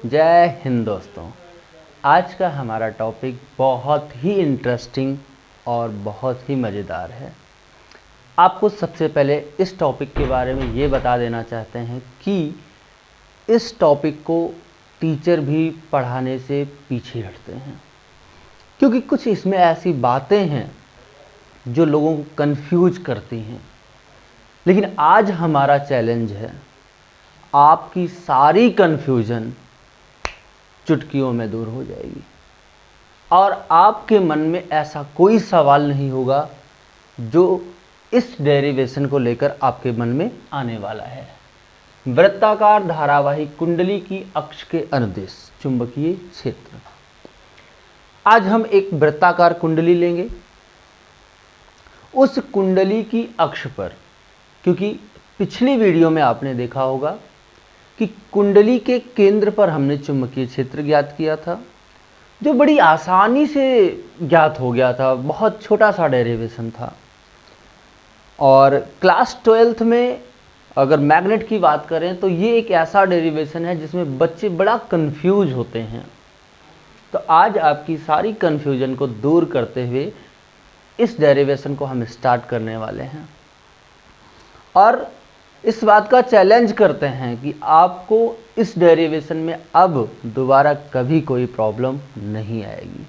जय हिंद दोस्तों। आज का हमारा टॉपिक बहुत ही इंटरेस्टिंग और बहुत ही मज़ेदार है। आपको सबसे पहले इस टॉपिक के बारे में ये बता देना चाहते हैं कि इस टॉपिक को टीचर भी पढ़ाने से पीछे हटते हैं, क्योंकि कुछ इसमें ऐसी बातें हैं जो लोगों को कंफ्यूज करती हैं। लेकिन आज हमारा चैलेंज है आपकी सारी कन्फ्यूज़न चुटकियों में दूर हो जाएगी और आपके मन में ऐसा कोई सवाल नहीं होगा जो इस डेरिवेशन को लेकर आपके मन में आने वाला है। वृत्ताकार धारावाही कुंडली की अक्ष के अनुदिश चुंबकीय क्षेत्र। आज हम एक वृत्ताकार कुंडली लेंगे। उस कुंडली की अक्ष पर, क्योंकि पिछली वीडियो में आपने देखा होगा कि कुंडली के केंद्र पर हमने चुंबकीय क्षेत्र ज्ञात किया था, जो बड़ी आसानी से ज्ञात हो गया था, बहुत छोटा सा डेरिवेशन था। और क्लास 12th में अगर मैग्नेट की बात करें तो ये एक ऐसा डेरिवेशन है जिसमें बच्चे बड़ा कंफ्यूज होते हैं। तो आज आपकी सारी कंफ्यूजन को दूर करते हुए इस डेरिवेशन को हम स्टार्ट करने वाले हैं और इस बात का चैलेंज करते हैं कि आपको इस डेरिवेशन में अब दोबारा कभी कोई प्रॉब्लम नहीं आएगी।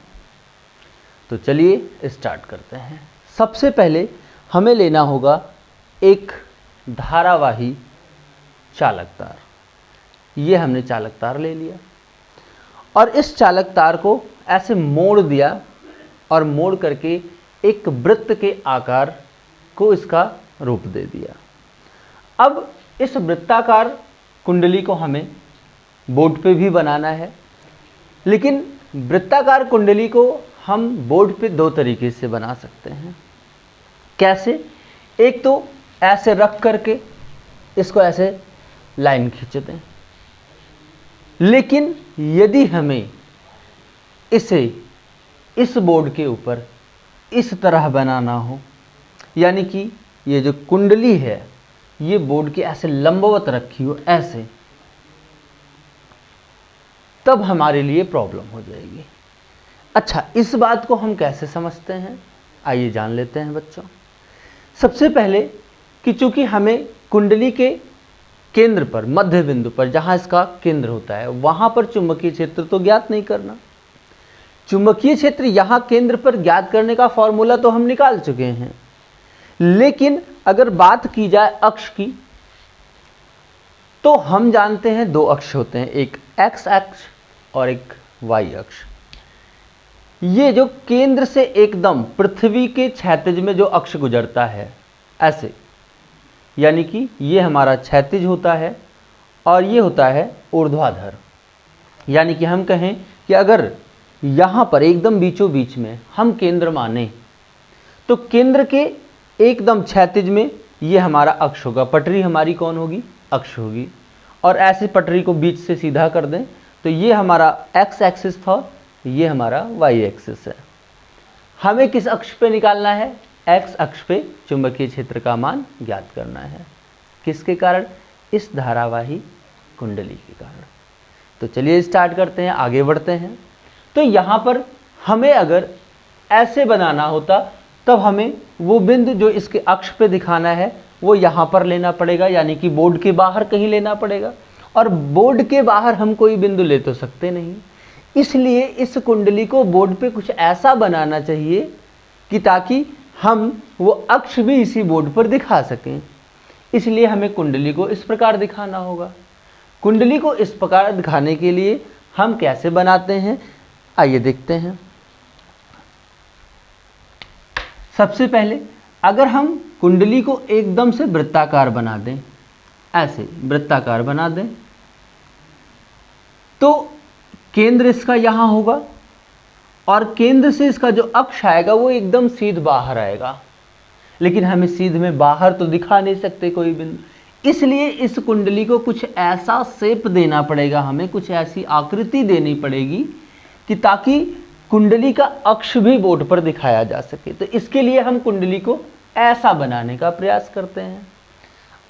तो चलिए स्टार्ट करते हैं। सबसे पहले हमें लेना होगा एक धारावाही चालक तार। ये हमने चालक तार ले लिया और इस चालक तार को ऐसे मोड़ दिया और मोड़ करके एक वृत्त के आकार को इसका रूप दे दिया। अब इस वृत्ताकार कुंडली को हमें बोर्ड पे भी बनाना है, लेकिन वृत्ताकार कुंडली को हम बोर्ड पे दो तरीके से बना सकते हैं। कैसे? एक तो ऐसे रख करके इसको ऐसे लाइन खींच दें, लेकिन यदि हमें इसे इस बोर्ड के ऊपर इस तरह बनाना हो, यानी कि ये जो कुंडली है ये बोर्ड के ऐसे लंबवत रखी हो ऐसे, तब हमारे लिए प्रॉब्लम हो जाएगी। अच्छा, इस बात को हम कैसे समझते हैं, आइए जान लेते हैं बच्चों। सबसे पहले कि चूंकि हमें कुंडली के केंद्र पर, मध्य बिंदु पर जहां इसका केंद्र होता है, वहां पर चुंबकीय क्षेत्र तो ज्ञात नहीं करना। चुंबकीय क्षेत्र यहां केंद्र पर ज्ञात करने का फॉर्मूला तो हम निकाल चुके हैं, लेकिन अगर बात की जाए अक्ष की तो हम जानते हैं दो अक्ष होते हैं, एक एक्स अक्ष और एक वाई अक्ष। ये जो केंद्र से एकदम पृथ्वी के क्षैतिज में जो अक्ष गुजरता है ऐसे, यानी कि ये हमारा क्षैतिज होता है और ये होता है ऊर्ध्वाधर। यानी कि हम कहें कि अगर यहाँ पर एकदम बीचों बीच में हम केंद्र माने तो केंद्र के एकदम क्षैतिज में ये हमारा अक्ष होगा। पटरी हमारी कौन होगी? अक्ष होगी। और ऐसे पटरी को बीच से सीधा कर दें तो ये हमारा एक्स एक्सिस था, ये हमारा वाई एक्सिस है। हमें किस अक्ष पे निकालना है? एक्स अक्ष पे चुंबकीय क्षेत्र का मान ज्ञात करना है। किसके कारण? इस धारावाही कुंडली के कारण। तो चलिए स्टार्ट करते हैं, आगे बढ़ते हैं। तो यहाँ पर हमें अगर ऐसे बनाना होता तब हमें वो बिंदु जो इसके अक्ष पे दिखाना है वो यहाँ पर लेना पड़ेगा, यानी कि बोर्ड के बाहर कहीं लेना पड़ेगा। और बोर्ड के बाहर हम कोई बिंदु ले तो सकते नहीं, इसलिए इस कुंडली को बोर्ड पे कुछ ऐसा बनाना चाहिए कि ताकि हम वो अक्ष भी इसी बोर्ड पर दिखा सकें। इसलिए हमें कुंडली को इस प्रकार दिखाना होगा। कुंडली को इस प्रकार दिखाने के लिए हम कैसे बनाते हैं, आइए देखते हैं। सबसे पहले अगर हम कुंडली को एकदम से वृत्ताकार बना दें, ऐसे वृत्ताकार बना दें, तो केंद्र इसका यहाँ होगा और केंद्र से इसका जो अक्ष आएगा वो एकदम सीध बाहर आएगा। लेकिन हमें सीध में बाहर तो दिखा नहीं सकते कोई बिंदु, इसलिए इस कुंडली को कुछ ऐसा शेप देना पड़ेगा, हमें कुछ ऐसी आकृति देनी पड़ेगी कि ताकि कुंडली का अक्ष भी बोर्ड पर दिखाया जा सके। तो इसके लिए हम कुंडली को ऐसा बनाने का प्रयास करते हैं।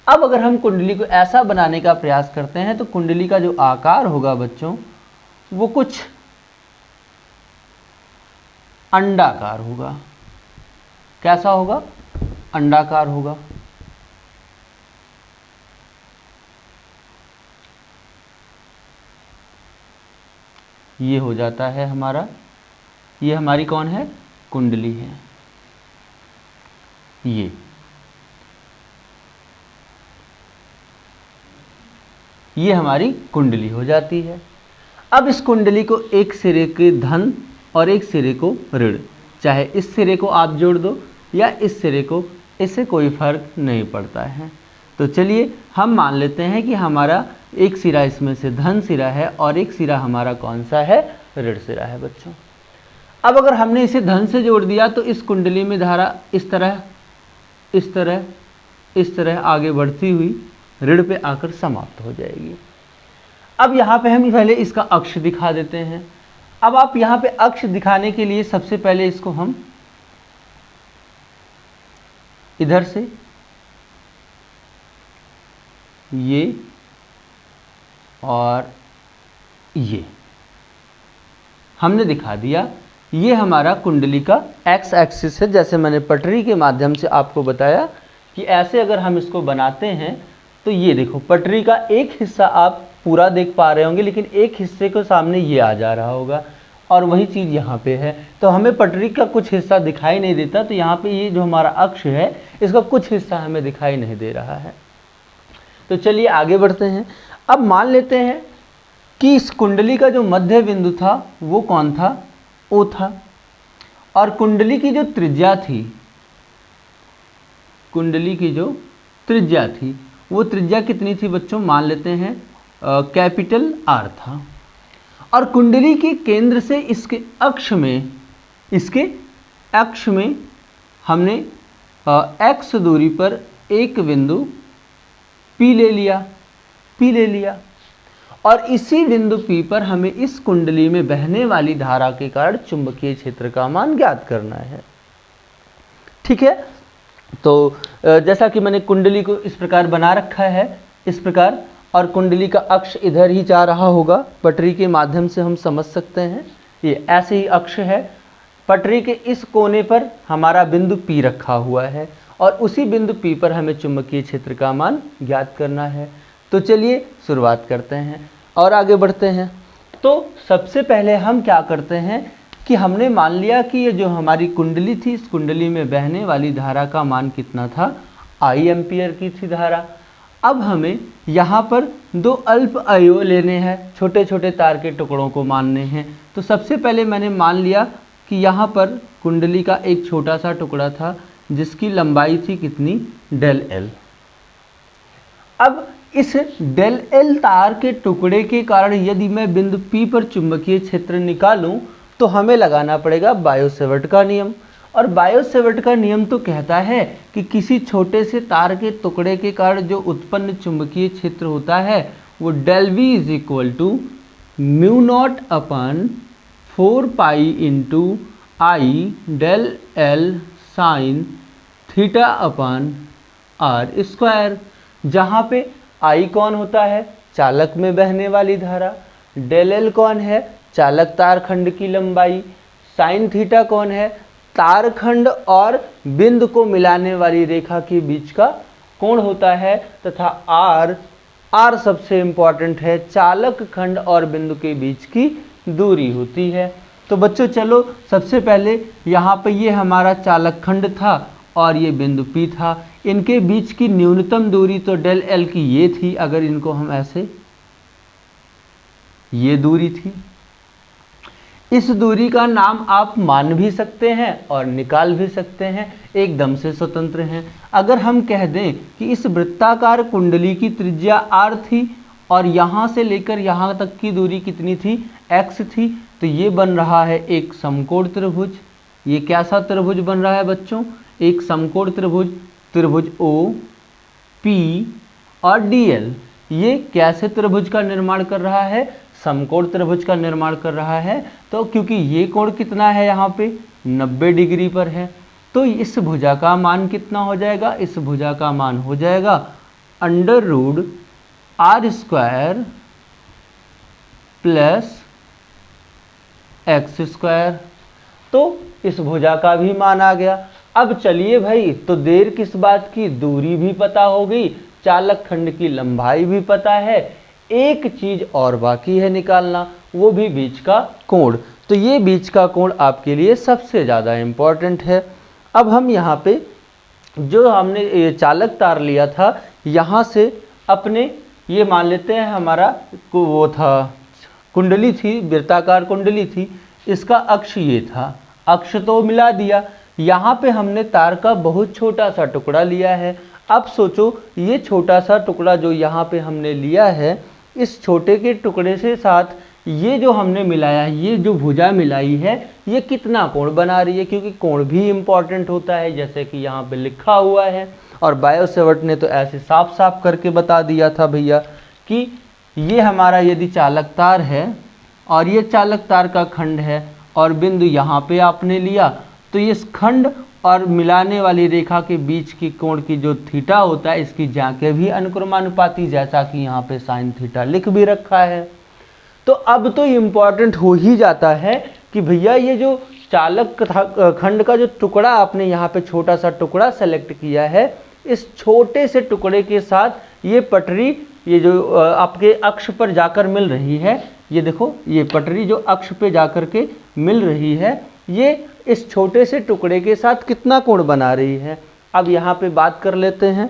अब अगर हम कुंडली को ऐसा बनाने का प्रयास करते हैं तो कुंडली का जो आकार होगा बच्चों वो कुछ अंडाकार होगा। कैसा होगा? अंडाकार होगा। ये हो जाता है हमारा, ये हमारी कौन है? कुंडली है। ये हमारी कुंडली हो जाती है। अब इस कुंडली को एक सिरे के धन और एक सिरे को ऋण, चाहे इस सिरे को आप जोड़ दो या इस सिरे को, इससे कोई फर्क नहीं पड़ता है। तो चलिए हम मान लेते हैं कि हमारा एक सिरा इसमें से धन सिरा है और एक सिरा हमारा कौन सा है? ऋण सिरा है बच्चों। अब अगर हमने इसे धन से जोड़ दिया तो इस कुंडली में धारा इस तरह इस तरह इस तरह आगे बढ़ती हुई ऋण पे आकर समाप्त हो जाएगी। अब यहाँ पे हम पहले इसका अक्ष दिखा देते हैं। अब आप यहाँ पे अक्ष दिखाने के लिए सबसे पहले इसको हम इधर से ये और ये हमने दिखा दिया। ये हमारा कुंडली का एक्स एक्सिस है, जैसे मैंने पटरी के माध्यम से आपको बताया कि ऐसे अगर हम इसको बनाते हैं तो ये देखो पटरी का एक हिस्सा आप पूरा देख पा रहे होंगे, लेकिन एक हिस्से को सामने ये आ जा रहा होगा और वही चीज़ यहाँ पे है। तो हमें पटरी का कुछ हिस्सा दिखाई नहीं देता, तो यहाँ पे ये जो हमारा अक्ष है इसका कुछ हिस्सा हमें दिखाई नहीं दे रहा है। तो चलिए आगे बढ़ते हैं। अब मान लेते हैं कि इस कुंडली का जो मध्य बिंदु था वो कौन था? ओ था। और कुंडली की जो त्रिज्या थी, कुंडली की जो त्रिज्या थी वो त्रिज्या कितनी थी बच्चों? मान लेते हैं कैपिटल आर था। और कुंडली के केंद्र से इसके अक्ष में हमने एक्स दूरी पर एक बिंदु पी ले लिया और इसी बिंदु पी पर हमें इस कुंडली में बहने वाली धारा के कारण चुंबकीय क्षेत्र का मान ज्ञात करना है। ठीक है, तो जैसा कि मैंने कुंडली को इस प्रकार बना रखा है, इस प्रकार, और कुंडली का अक्ष इधर ही जा रहा होगा, पटरी के माध्यम से हम समझ सकते हैं। ये ऐसे ही अक्ष है, पटरी के इस कोने पर हमारा बिंदु पी रखा हुआ है और उसी बिंदु पी पर हमें चुंबकीय क्षेत्र का मान ज्ञात करना है। तो चलिए शुरुआत करते हैं और आगे बढ़ते हैं। तो सबसे पहले हम क्या करते हैं कि हमने मान लिया कि ये जो हमारी कुंडली थी, इस कुंडली में बहने वाली धारा का मान कितना था? आई एम्पियर की थी धारा। अब हमें यहाँ पर दो अल्प अवयव लेने हैं, छोटे छोटे तार के टुकड़ों को मानने हैं। तो सबसे पहले मैंने मान लिया कि यहाँ पर कुंडली का एक छोटा सा टुकड़ा था जिसकी लंबाई थी कितनी? Del L. अब इस डेल एल तार के टुकड़े के कारण यदि मैं बिंदु P पर चुंबकीय क्षेत्र निकालूं तो हमें लगाना पड़ेगा बायो-सेवर्ट का नियम। और बायो-सेवर्ट का नियम तो कहता है कि किसी छोटे से तार के टुकड़े के कारण जो उत्पन्न चुंबकीय क्षेत्र होता है वो del V is equal to mu naught upon 4 pi into I del L sine theta upon r square, जहाँ पे आई कौन होता है? चालक में बहने वाली धारा। डेल एल कौन है? चालक तारखंड की लंबाई। साइन थीटा कौन है? तारखंड और बिंदु को मिलाने वाली रेखा के बीच का कोण होता है। तथा आर सबसे इंपॉर्टेंट है, चालक खंड और बिंदु के बीच की दूरी होती है। तो बच्चों चलो सबसे पहले यहाँ पे ये हमारा चालक खंड था और ये बिंदु P था, इनके बीच की न्यूनतम दूरी तो डेल एल की ये थी। अगर इनको हम ऐसे, ये दूरी थी। इस दूरी का नाम आप मान भी सकते हैं और निकाल भी सकते हैं, एकदम से स्वतंत्र हैं। अगर हम कह दें कि इस वृत्ताकार कुंडली की त्रिज्या r थी और यहाँ से लेकर यहाँ तक की दूरी कितनी थी? x थी, तो ये बन रहा है एक समकोण त्रिभुज। ये कैसा त्रिभुज बन रहा है बच्चों? एक समकोण त्रिभुज, त्रिभुज O, P और DL। ये कैसे त्रिभुज का निर्माण कर रहा है? समकोण त्रिभुज का निर्माण कर रहा है। तो क्योंकि ये कोण कितना है यहाँ पे? 90 डिग्री पर है, तो इस भुजा का मान कितना हो जाएगा? इस भुजा का मान हो जाएगा under root r square plus x square. तो इस भुजा का भी मान आ गया। अब चलिए भाई, तो देर किस बात की, दूरी भी पता हो गई, चालक खंड की लंबाई भी पता है, एक चीज और बाकी है निकालना, वो भी बीच का कोण। तो ये बीच का कोण आपके लिए सबसे ज़्यादा इम्पॉर्टेंट है। अब हम यहाँ पे जो हमने ये चालक तार लिया था, यहाँ से अपने ये मान लेते हैं हमारा वो था कुंडली थी, वृत्ताकार कुंडली थी, इसका अक्ष ये था, अक्ष तो मिला दिया। यहाँ पे हमने तार का बहुत छोटा सा टुकड़ा लिया है। अब सोचो ये छोटा सा टुकड़ा जो यहाँ पे हमने लिया है, इस छोटे के टुकड़े से साथ ये जो हमने मिलाया है, ये जो भुजा मिलाई है, ये कितना कोण बना रही है, क्योंकि कोण भी इम्पॉर्टेंट होता है, जैसे कि यहाँ पे लिखा हुआ है। और बायो सेवर्ट ने तो ऐसे साफ साफ करके बता दिया था भैया कि ये हमारा यदि चालक तार है और ये चालक तार का खंड है और बिंदु यहाँ पे आपने लिया, तो इस खंड और मिलाने वाली रेखा के बीच की कोण की जो थीटा होता है, इसकी जाके भी अनुक्रमानुपाती, जैसा कि यहाँ पे साइन थीटा लिख भी रखा है। तो अब तो इम्पॉर्टेंट हो ही जाता है कि भैया ये जो चालक खंड का जो टुकड़ा आपने यहाँ पे छोटा सा टुकड़ा सेलेक्ट किया है, इस छोटे से टुकड़े के साथ ये पटरी, ये जो आपके अक्ष पर जाकर मिल रही है, ये देखो ये पटरी जो अक्ष पे जाकर के मिल रही है, ये इस छोटे से टुकड़े के साथ कितना कोण बना रही है। अब यहाँ पे बात कर लेते हैं,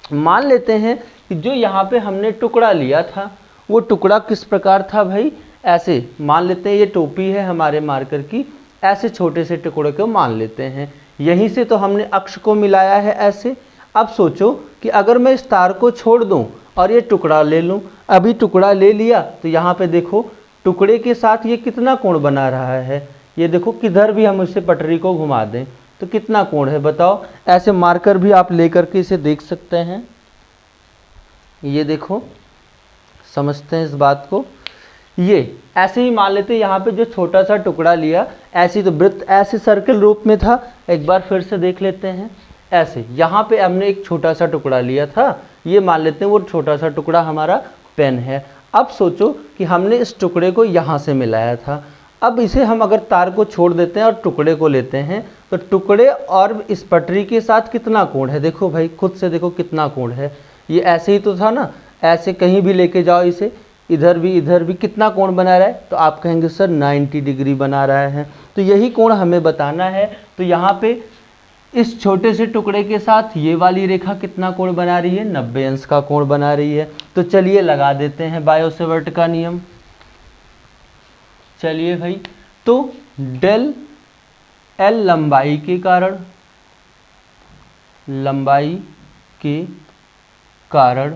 मान लेते हैं कि जो यहाँ पे हमने टुकड़ा लिया था, वो टुकड़ा किस प्रकार था भाई, ऐसे मान लेते हैं, ये टोपी है हमारे मार्कर की, ऐसे छोटे से टुकड़े को मान लेते हैं, यहीं से तो हमने अक्ष को मिलाया है ऐसे। अब सोचो कि अगर मैं इस तार को छोड़ दूं और ये टुकड़ा ले लूं, अभी टुकड़ा ले लिया तो यहाँ पे देखो टुकड़े के साथ ये कितना कोण बना रहा है, ये देखो किधर भी हम इसे पटरी को घुमा दें तो कितना कोण है बताओ। ऐसे मार्कर भी आप लेकर के इसे देख सकते हैं, ये देखो, समझते हैं इस बात को। ये ऐसे ही मान लेते, यहाँ पे जो छोटा सा टुकड़ा लिया, ऐसे तो वृत्त ऐसे सर्कल रूप में था, एक बार फिर से देख लेते हैं। ऐसे यहाँ पे हमने एक छोटा सा टुकड़ा लिया था, ये मान लेते हैं वो छोटा सा टुकड़ा हमारा पेन है। अब सोचो कि हमने इस टुकड़े को यहाँ से मिलाया था, अब इसे हम अगर तार को छोड़ देते हैं और टुकड़े को लेते हैं, तो टुकड़े और इस पटरी के साथ कितना कोण है, देखो भाई खुद से देखो कितना कोण है। ये ऐसे ही तो था ना, ऐसे कहीं भी लेके जाओ इसे, इधर भी कितना कोण बना रहा है, तो आप कहेंगे सर 90 डिग्री बना रहा है। तो यही कोण हमें बताना है। तो यहाँ पे इस छोटे से टुकड़े के साथ ये वाली रेखा कितना कोण बना रही है, 90 अंश का कोण बना रही है। तो चलिए लगा देते हैं बायो सेवर्ट का नियम। चलिए भाई, तो डेल एल लंबाई के कारण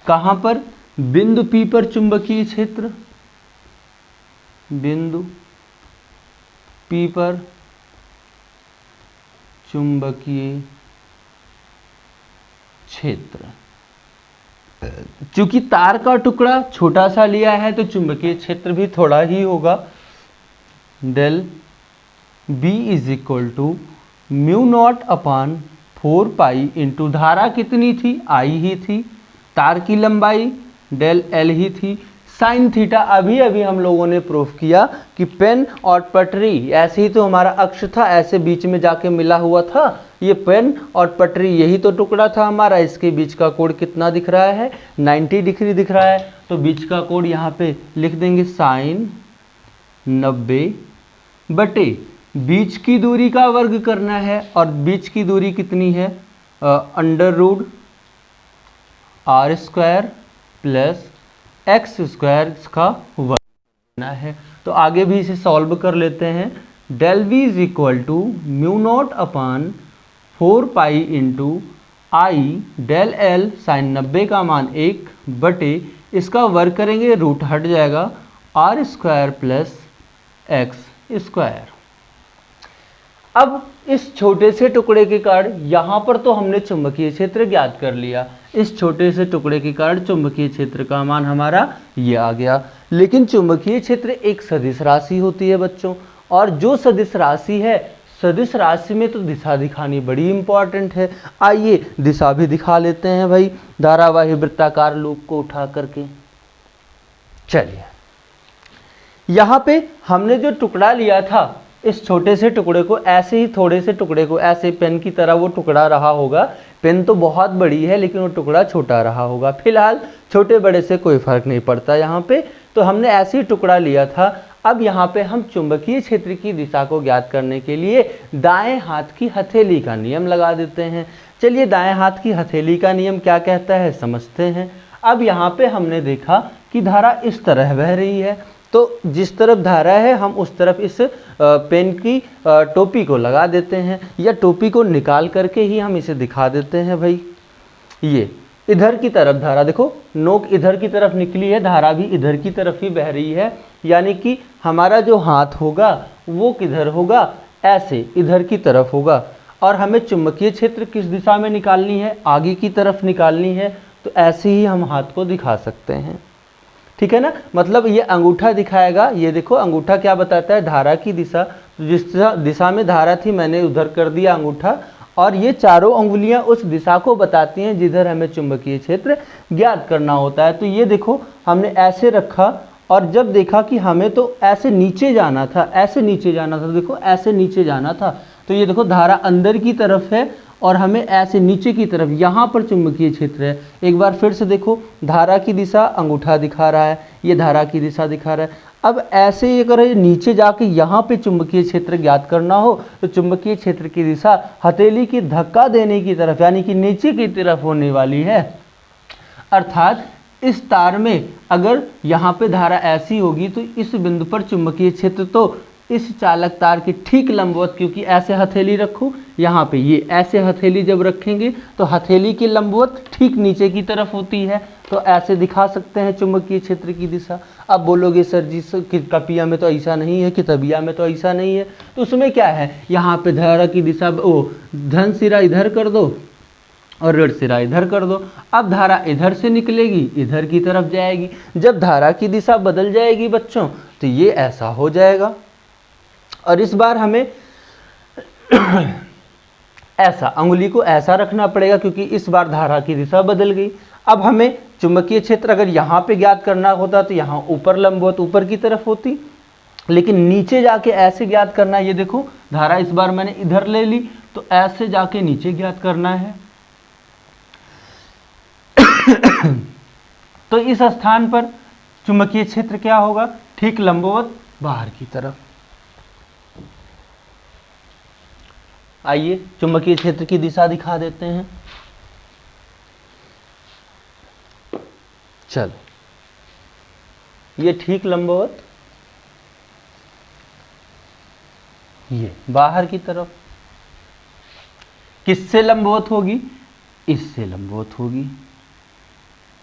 कहाँ पर, बिंदु P पर चुंबकीय क्षेत्र, बिंदु P पर चुंबकीय क्षेत्र। चूंकि तार का टुकड़ा छोटा सा लिया है तो चुंबकीय क्षेत्र भी थोड़ा ही होगा। Del B is equal to mu naught upon 4 pi into धारा कितनी थी, I ही थी, तार की लंबाई डेल L ही थी, साइन थीटा अभी अभी हम लोगों ने प्रूफ किया कि पेन और पटरी ऐसे ही तो हमारा अक्ष था, ऐसे बीच में जाके मिला हुआ था, ये पेन और पटरी यही तो टुकड़ा था हमारा, इसके बीच का कोण कितना दिख रहा है, 90 डिग्री दिख रहा है। तो बीच का कोण यहाँ पे लिख देंगे साइन 90 बटे बीच की दूरी का वर्ग करना है, और बीच की दूरी कितनी है, under root r square plus x square का वर्ग करना है। तो आगे भी इसे सॉल्व कर लेते हैं। Del V is equal to mu naught upon 4 pi into I del L sine 90 का मान 1 बटे इसका वर्ग करेंगे, रूट हट जाएगा, r square plus x square. अब इस छोटे से टुकड़े के कारण यहाँ पर तो हमने चुंबकीय क्षेत्र ज्ञात कर लिया, इस छोटे से टुकड़े के कारण चुंबकीय क्षेत्र का मान हमारा ये आ गया। लेकिन चुंबकीय क्षेत्र एक सदिश राशि होती है बच्चों, और जो सदिश राशि है, सदिश राशि में तो दिशा दिखानी बड़ी इंपॉर्टेंट है। आइए दिशा भी दिखा लेते हैं भाई, धारावाही वृत्ताकार लूप को उठा करके। चलिए यहाँ पे हमने जो टुकड़ा लिया था, इस छोटे से टुकड़े को ऐसे ही थोड़े से टुकड़े को ऐसे पेन की तरह वो टुकड़ा रहा होगा। पेन तो बहुत बड़ी है लेकिन वो टुकड़ा छोटा रहा होगा। फिलहाल छोटे बड़े से कोई फर्क नहीं पड़ता यहाँ पे। तो हमने ऐसे ही टुकड़ा लिया था। अब यहाँ पे हम चुंबकीय क्षेत्र की दिशा को ज्ञात करने के लिए दाएं हाथ की हथेली का नियम लगा देते हैं। चलिए दाएं हाथ की हथेली का नियम क्या कहता है समझते हैं। अब यहाँ पे हमने देखा कि धारा इस तरह बह रही है, तो जिस तरफ धारा है हम उस तरफ इस पेन की टोपी को लगा देते हैं, या टोपी को निकाल करके ही हम इसे दिखा देते हैं। भाई ये इधर की तरफ धारा देखो, नोक इधर की तरफ निकली है, धारा भी इधर की तरफ ही बह रही है, यानी कि हमारा जो हाथ होगा वो किधर होगा, ऐसे इधर की तरफ होगा। और हमें चुंबकीय क्षेत्र किस दिशा में निकालनी है, आगे की तरफ निकालनी है, तो ऐसे ही हम हाथ को दिखा सकते हैं। ठीक है ना, मतलब ये अंगूठा दिखाएगा, ये देखो अंगूठा क्या बताता है, धारा की दिशा। तो जिस दिशा में धारा थी मैंने उधर कर दिया अंगूठा, और ये चारों अंगुलियां उस दिशा को बताती हैं जिधर हमें चुंबकीय क्षेत्र ज्ञात करना होता है। तो ये देखो हमने ऐसे रखा, और जब देखा कि हमें तो ऐसे नीचे जाना था, ऐसे नीचे जाना था, देखो ऐसे नीचे जाना था, तो ये देखो धारा अंदर की तरफ है और हमें ऐसे नीचे की तरफ यहाँ पर चुंबकीय क्षेत्र है। एक बार फिर से देखो, धारा की दिशा अंगूठा दिखा रहा है, ये धारा की दिशा दिखा रहा है। अब ऐसे ही अगर नीचे जाके यहाँ पे चुंबकीय क्षेत्र ज्ञात करना हो तो चुंबकीय क्षेत्र की दिशा हथेली की धक्का देने की तरफ, यानी कि नीचे की तरफ होने वाली है। अर्थात इस तार में अगर यहाँ पे धारा ऐसी होगी तो इस बिंदु पर चुंबकीय क्षेत्र तो इस चालक तार के ठीक लंबवत, क्योंकि ऐसे हथेली रखो यहाँ पे, ये ऐसे हथेली जब रखेंगे तो हथेली के लंबवत ठीक नीचे की तरफ होती है, तो ऐसे दिखा सकते हैं चुंबकीय क्षेत्र की दिशा। अब बोलोगे सर जी कपिया में तो ऐसा नहीं है, किताबिया में तो ऐसा नहीं है, तो उसमें क्या है, यहाँ पे धारा की दिशा धन सिरा इधर कर दो और ऋण सिरा इधर कर दो। अब धारा इधर से निकलेगी, इधर की तरफ जाएगी। जब धारा की दिशा बदल जाएगी बच्चों तो ये ऐसा हो जाएगा, और इस बार हमें ऐसा अंगुली को ऐसा रखना पड़ेगा क्योंकि इस बार धारा की दिशा बदल गई। अब हमें चुंबकीय क्षेत्र अगर यहाँ पे ज्ञात करना होता तो यहाँ ऊपर लंबवत ऊपर की तरफ होती, लेकिन नीचे जाके ऐसे ज्ञात करना। ये देखो धारा इस बार मैंने इधर ले ली, तो ऐसे जाके नीचे ज्ञात करना है। तो इस स्थान पर चुंबकीय क्षेत्र क्या होगा, ठीक लंबवत बाहर की तरफ। आइए चुंबकीय क्षेत्र की दिशा दिखा देते हैं। चलो ये ठीक लंबवत, ये बाहर की तरफ। किससे लंबवत होगी, इससे लंबवत होगी।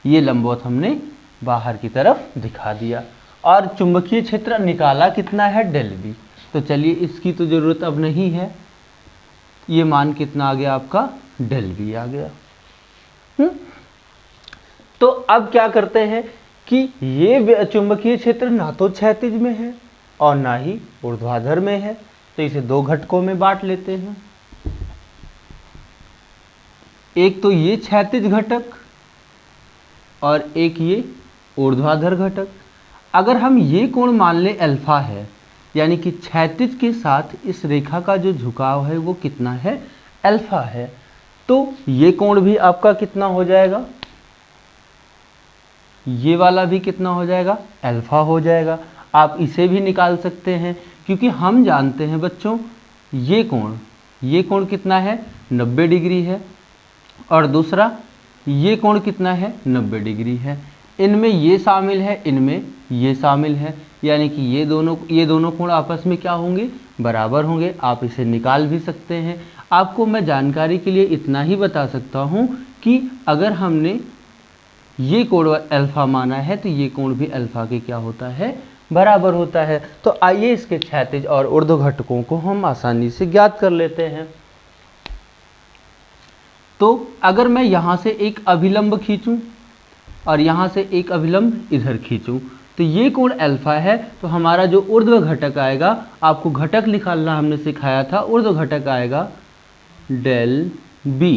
ये लंबवत हमने बाहर की तरफ दिखा दिया। और चुंबकीय क्षेत्र निकाला कितना है, डेल बी। तो चलिए इसकी तो जरूरत अब नहीं है। ये मान कितना आ गया आपका, डेल बी आ गया। तो अब क्या करते हैं कि ये चुंबकीय क्षेत्र ना तो क्षैतिज में है और ना ही ऊर्ध्वाधर में है, तो इसे दो घटकों में बांट लेते हैं। एक तो ये क्षैतिज घटक और एक ये ऊर्ध्वाधर घटक। अगर हम ये कोण मान ले अल्फा है, यानी कि क्षैतिज के साथ इस रेखा का जो झुकाव है वो कितना है, अल्फा है, तो ये कोण भी आपका कितना हो जाएगा, ये वाला भी कितना हो जाएगा, अल्फा हो जाएगा। आप इसे भी निकाल सकते हैं क्योंकि हम जानते हैं बच्चों ये कोण कितना है, 90 डिग्री है, और दूसरा ये कोण कितना है, 90 डिग्री है। इनमें ये शामिल है, इनमें ये शामिल है, यानी कि ये दोनों कोण आपस में क्या होंगे, बराबर होंगे। आप इसे निकाल भी सकते हैं। आपको मैं जानकारी के लिए इतना ही बता सकता हूँ कि अगर हमने ये कोण अल्फा माना है तो ये कोण भी अल्फा के क्या होता है, बराबर होता है। तो आइए इसके क्षैतिज और ऊर्ध्व घटकों को हम आसानी से ज्ञात कर लेते हैं। तो अगर मैं यहाँ से एक अभिलंब खींचूं और यहाँ से एक अभिलंब इधर खींचूं तो ये कोण अल्फा है, तो हमारा जो ऊर्ध्व घटक आएगा, आपको घटक निकालना हमने सिखाया था, ऊर्ध्व घटक आएगा डेल बी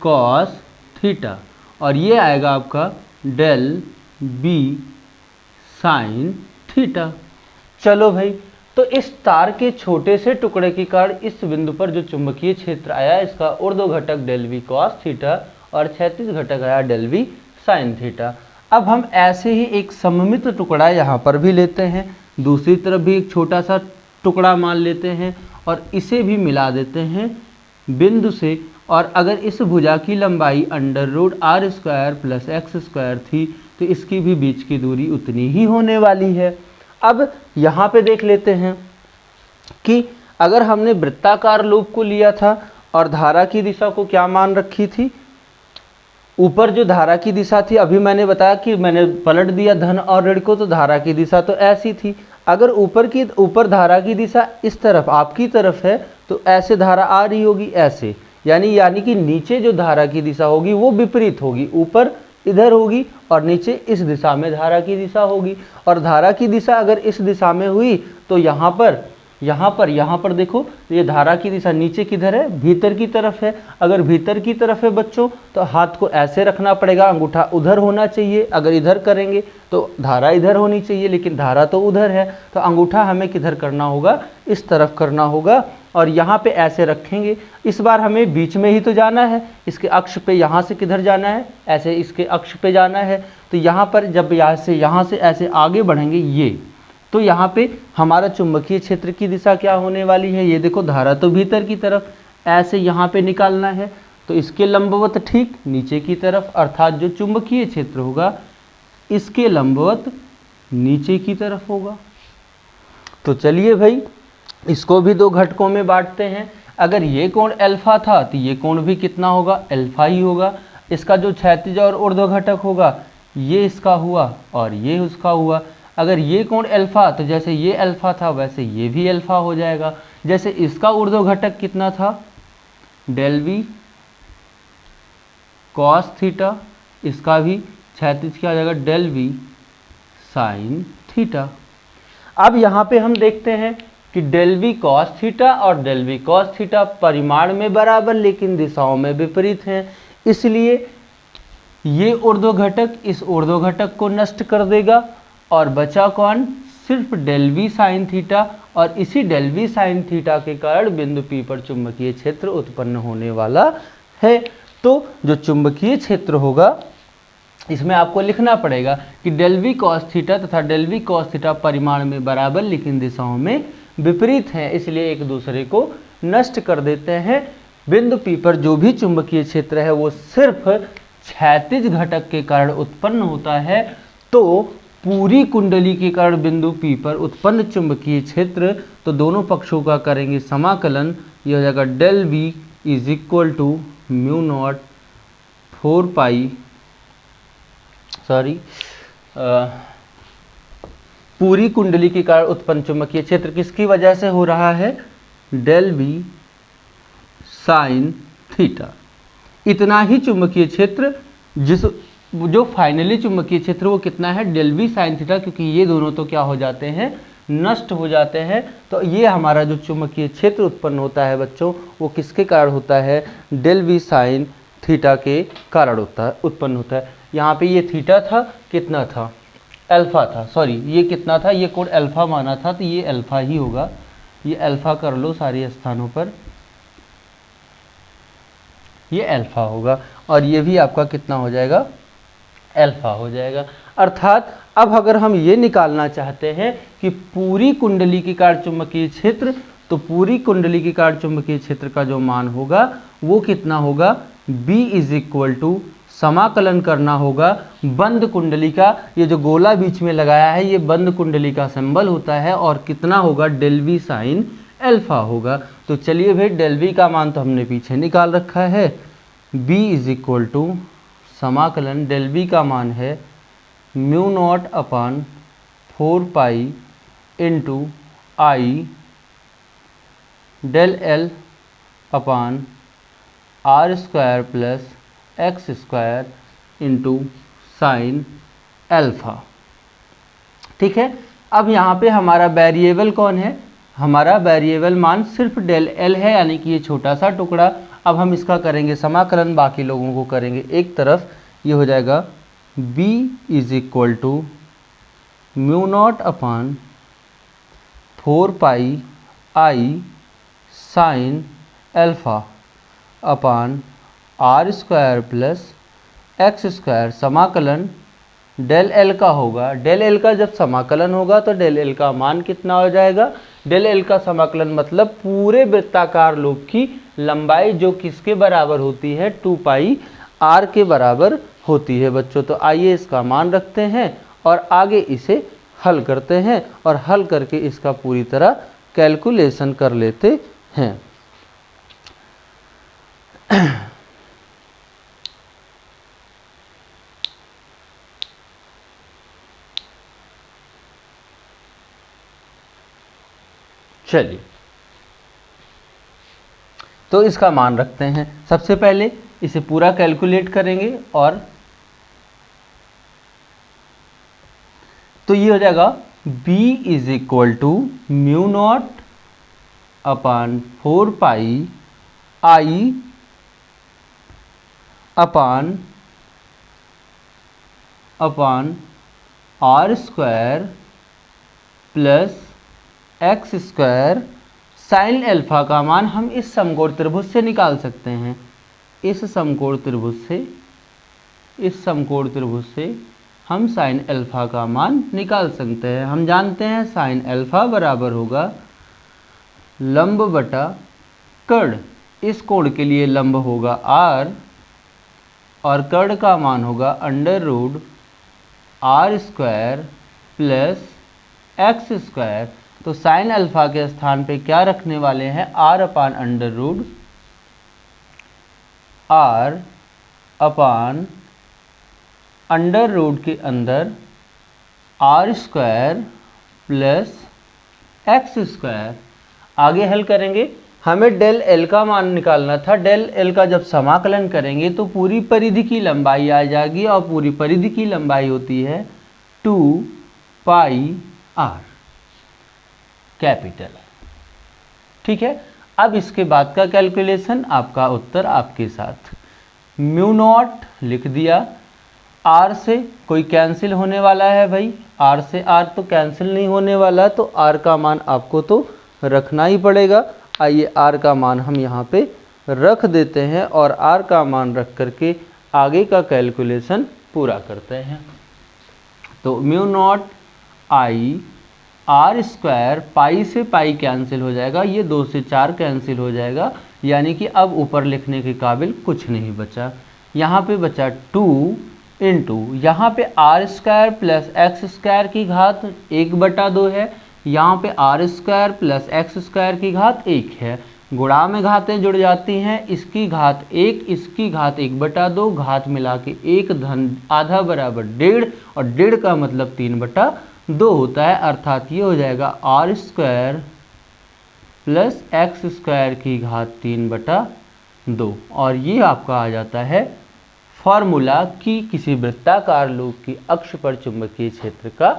कॉस थीटा, और ये आएगा आपका डेल बी साइन थीटा। चलो भाई, तो इस तार के छोटे से टुकड़े के कारण इस बिंदु पर जो चुंबकीय क्षेत्र आया, इसका ऊर्ध्व घटक डेल वी कॉस थीटा और क्षैतिज घटक आया डेल वी साइन थीटा। अब हम ऐसे ही एक सममित टुकड़ा यहाँ पर भी लेते हैं, दूसरी तरफ भी एक छोटा सा टुकड़ा मान लेते हैं और इसे भी मिला देते हैं बिंदु से। और अगर इस भुजा की लंबाई √r² + x² थी तो इसकी भी बीच की दूरी उतनी ही होने वाली है। अब यहाँ पे देख लेते हैं कि अगर हमने वृत्ताकार लूप को लिया था और धारा की दिशा को क्या मान रखी थी, ऊपर जो धारा की दिशा थी, अभी मैंने बताया कि मैंने पलट दिया धन और ऋण को, तो धारा की दिशा तो ऐसी थी। अगर ऊपर धारा की दिशा इस तरफ आपकी तरफ है तो ऐसे धारा आ रही होगी, ऐसे, यानी कि नीचे जो धारा की दिशा होगी वो विपरीत होगी, ऊपर इधर होगी और नीचे इस दिशा में धारा की दिशा होगी। और धारा की दिशा अगर इस दिशा में हुई तो यहाँ पर देखो, ये धारा की दिशा नीचे किधर है, भीतर की तरफ है। अगर भीतर की तरफ है बच्चों तो हाथ को ऐसे रखना पड़ेगा, अंगूठा उधर होना चाहिए। अगर इधर करेंगे तो धारा इधर होनी चाहिए, लेकिन धारा तो उधर है, तो अंगूठा हमें किधर करना होगा, इस तरफ करना होगा। और यहाँ पे ऐसे रखेंगे। इस बार हमें बीच में ही तो जाना है, इसके अक्ष पे, यहाँ से किधर जाना है, ऐसे इसके अक्ष पे जाना है। तो यहाँ पर जब यहाँ से ऐसे आगे बढ़ेंगे ये, तो यहाँ पे हमारा चुंबकीय क्षेत्र की दिशा क्या होने वाली है, ये देखो, धारा तो भीतर की तरफ, ऐसे यहाँ पे निकालना है तो इसके लंबवत ठीक नीचे की तरफ, अर्थात जो चुंबकीय क्षेत्र होगा इसके लंबवत नीचे की तरफ होगा। तो चलिए भाई, इसको भी दो घटकों में बांटते हैं। अगर ये कोण अल्फा था तो ये कोण भी कितना होगा, अल्फा ही होगा। इसका जो क्षैतिज और ऊर्ध्व घटक होगा ये इसका हुआ और ये उसका हुआ। अगर ये कोण अल्फा, तो जैसे ये अल्फा था वैसे ये भी अल्फा हो जाएगा। जैसे इसका ऊर्ध्व घटक कितना था, डेल वी कॉस थीटा, इसका भी क्षैतिज क्या हो जाएगा, डेल वी साइन थीटा। अब यहाँ पे हम देखते हैं कि डेल वी कॉस थीटा और डेल वी कॉस थीटा परिमाण में बराबर लेकिन दिशाओं में विपरीत हैं, इसलिए ये ऊर्ध्व घटक इस ऊर्ध्व घटक को नष्ट कर देगा और बचा कौन, सिर्फ डेल वी साइन थीटा। और इसी डेल वी साइन थीटा के कारण बिंदु P पर चुंबकीय क्षेत्र उत्पन्न होने वाला है। तो जो चुंबकीय क्षेत्र होगा इसमें आपको लिखना पड़ेगा कि डेल वी कॉस थीटा तथा डेल वी कॉस थीटा परिमाण में बराबर लेकिन दिशाओं में विपरीत हैं, इसलिए एक दूसरे को नष्ट कर देते हैं। बिंदु P पर जो भी चुंबकीय क्षेत्र है वो सिर्फ क्षैतिज घटक के कारण उत्पन्न होता है। तो पूरी कुंडली के कारण बिंदु P पर उत्पन्न चुंबकीय क्षेत्र, तो दोनों पक्षों का करेंगे समाकलन, यह हो जाएगा डेल V = μ0 4 पाई, पूरी कुंडली के कारण उत्पन्न चुंबकीय क्षेत्र किसकी वजह से हो रहा है, डेल V साइन थीटा। इतना ही चुंबकीय क्षेत्र, जो फाइनली चुंबकीय क्षेत्र वो कितना है, डेल वी साइन थीटा, क्योंकि ये दोनों तो क्या हो जाते हैं, नष्ट हो जाते हैं। तो ये हमारा जो चुंबकीय क्षेत्र उत्पन्न होता है बच्चों, वो किसके कारण होता है, डेल वी साइन थीटा के कारण उत्पन्न होता है। यहाँ पे ये थीटा था, कितना था, अल्फा था, सॉरी ये कितना था, ये कोण अल्फा माना था, तो ये अल्फा ही होगा। ये अल्फा कर लो सारे स्थानों पर, ये अल्फा होगा और ये भी आपका कितना हो जाएगा, अल्फा हो जाएगा। अर्थात अब अगर हम ये निकालना चाहते हैं कि पूरी कुंडली के कारण चुंबकीय क्षेत्र, तो पूरी कुंडली के कारण चुंबकीय क्षेत्र का जो मान होगा वो कितना होगा, B समाकलन करना होगा बंद कुंडली का। ये जो गोला बीच में लगाया है ये बंद कुंडली का सिंबल होता है और कितना होगा, डेल वी साइन अल्फा होगा। तो चलिए भाई, डेल वी का मान तो हमने पीछे निकाल रखा है, B समाकलन डेल वी का मान है μ0 4 pi into I del L R² plus x² into sine alpha. ठीक है, अब यहाँ पे हमारा वेरिएबल कौन है, हमारा वेरिएबल मान सिर्फ डेल L है, यानी कि ये छोटा सा टुकड़ा। अब हम इसका करेंगे समाकलन, बाकी लोगों को करेंगे एक तरफ। ये हो जाएगा B mu naught upon 4 pi I sine alpha upon r square plus x square समाकलन डेल एल का होगा। डेल एल का जब समाकलन होगा तो डेल एल का मान कितना हो जाएगा? डेल एल का समाकलन मतलब पूरे वृत्ताकार लूप की लंबाई जो किसके बराबर होती है? 2 पाई आर के बराबर होती है बच्चों। तो आइए इसका मान रखते हैं और आगे इसे हल करते हैं और हल करके इसका पूरी तरह कैलकुलेशन कर लेते हैं। चलिए, तो इसका मान रखते हैं। सबसे पहले इसे पूरा कैलकुलेट करेंगे और तो ये हो जाएगा b is equal to mu naught upon 4 pi I upon r square plus x square sine alpha का मान हम इस समकोण त्रिभुज से निकाल सकते हैं। इस समकोण त्रिभुज से हम साइन अल्फा का मान निकाल सकते हैं। हम जानते हैं साइन अल्फा बराबर होगा लंब बटा कर्ण। इस कोण के लिए लंब होगा r और कर्ण का मान होगा under root r square plus x square. तो साइन अल्फा के स्थान पे क्या रखने वाले हैं? r upon under root r upon under root के अंदर r square plus x square. आगे हल करेंगे। हमें डेल एल का मान निकालना था। डेल एल का जब समाकलन करेंगे तो पूरी परिधि की लंबाई आ जाएगी और पूरी परिधि की लंबाई होती है 2 पाई आर कैपिटल। ठीक है, अब इसके बाद का कैलकुलेशन, आपका उत्तर आपके साथ। म्यू नॉट लिख दिया। आर से कोई कैंसिल होने वाला है भाई, आर से आर तो कैंसिल नहीं होने वाला, तो आर का मान आपको तो रखना ही पड़ेगा। आइए आर का मान हम यहाँ पे रख देते हैं और आर का मान रख करके आगे का कैलकुलेशन पूरा करते हैं। तो mu naught I R square, pi से पाई कैंसिल हो जाएगा, ये 2 से 4 कैंसिल हो जाएगा, यानी कि अब ऊपर लिखने के काबिल कुछ नहीं बचा। यहाँ पे बचा 2 इंटू, यहाँ पे r square plus x square की घात 1/2 है, यहाँ पे r square plus x square की घात 1 है। गुणा में घातें जुड़ जाती हैं, इसकी घात 1, इसकी घात 1/2, घात मिला के 1 धन आधा बराबर 1.5 और 1.5 का मतलब 3/2 होता है। अर्थात ये हो जाएगा r square plus x square की घात 3/2 और ये आपका आ जाता है फॉर्मूला कि किसी वृत्ताकार लूप की अक्ष पर चुंबकीय क्षेत्र का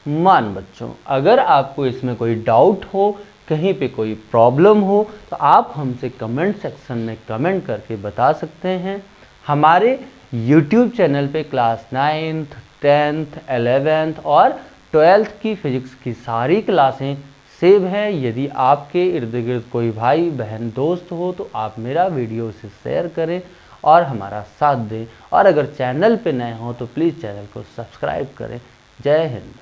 मान। बच्चों, अगर आपको इसमें कोई डाउट हो, कहीं पे कोई प्रॉब्लम हो, तो आप हमसे कमेंट सेक्शन में कमेंट करके बता सकते हैं। हमारे YouTube चैनल पे क्लास 9th, 10th, 11th और 12th की फिजिक्स की सारी क्लासें सेव है। यदि आपके इर्द गिर्द कोई भाई बहन दोस्त हो तो आप मेरा वीडियो से शेयर करें और हमारा साथ दें। और अगर चैनल पे नए हो तो प्लीज़ चैनल को सब्सक्राइब करें। जय हिंद।